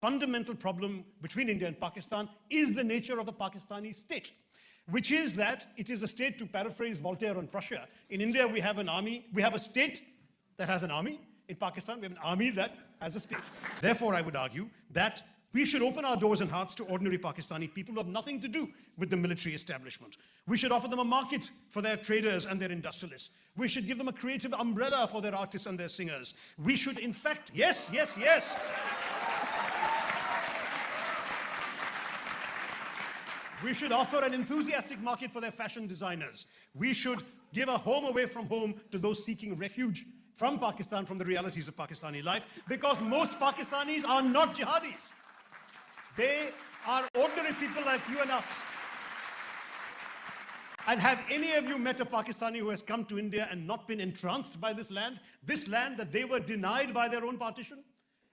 fundamental problem between India and Pakistan is the nature of the Pakistani state, which is that it is a state, to paraphrase Voltaire on Prussia. In India, we have an army, we have a state that has an army. In Pakistan, we have an army that has a state. Therefore, I would argue that we should open our doors and hearts to ordinary Pakistani people who have nothing to do with the military establishment. We should offer them a market for their traders and their industrialists. We should give them a creative umbrella for their artists and their singers. We should, in fact, yes. We should offer an enthusiastic market for their fashion designers. We should give a home away from home to those seeking refuge from Pakistan, from the realities of Pakistani life, because most Pakistanis are not jihadis. They are ordinary people like you and us. And have any of you met a Pakistani who has come to India and not been entranced by this land that they were denied by their own partition?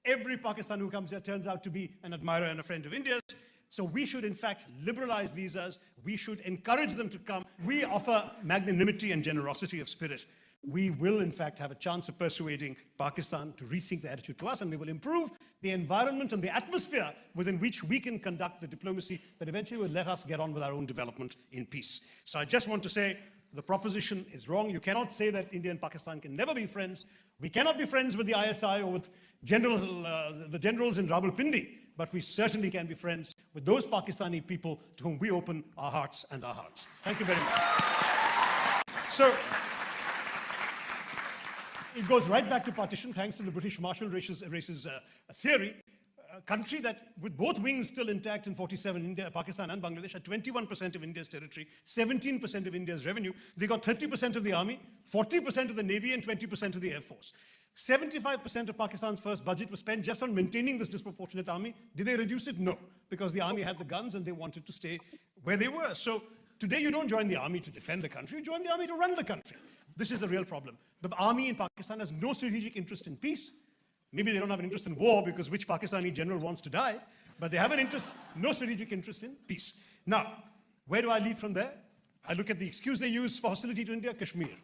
Every Pakistani who comes here turns out to be an admirer and a friend of India's. So we should, in fact, liberalize visas. We should encourage them to come. We offer magnanimity and generosity of spirit. We will, in fact, have a chance of persuading Pakistan to rethink their attitude to us, and we will improve the environment and the atmosphere within which we can conduct the diplomacy that eventually will let us get on with our own development in peace. So I just want to say the proposition is wrong. You cannot say that India and Pakistan can never be friends. We cannot be friends with the ISI or with the generals in Rawalpindi, but we certainly can be friends with those Pakistani people to whom we open our hearts and our hearts. Thank you very much. So, it goes right back to partition, thanks to the British martial races theory. A country that, with both wings still intact in 47, India, Pakistan and Bangladesh, had 21% of India's territory, 17% of India's revenue. They got 30% of the army, 40% of the navy, and 20% of the air force. 75% of Pakistan's first budget was spent just on maintaining this disproportionate army. Did they reduce it? No, because the army had the guns and they wanted to stay where they were. So today you don't join the army to defend the country, you join the army to run the country. This is a real problem. The army in Pakistan has no strategic interest in peace. Maybe they don't have an interest in war, because which Pakistani general wants to die? But they have an interest, no strategic interest in peace. Now, where do I lead from there? I look at the excuse they use for hostility to India, Kashmir.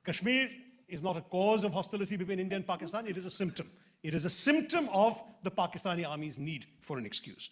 Kashmir is not a cause of hostility between India and Pakistan, it is a symptom. It is a symptom of the Pakistani army's need for an excuse.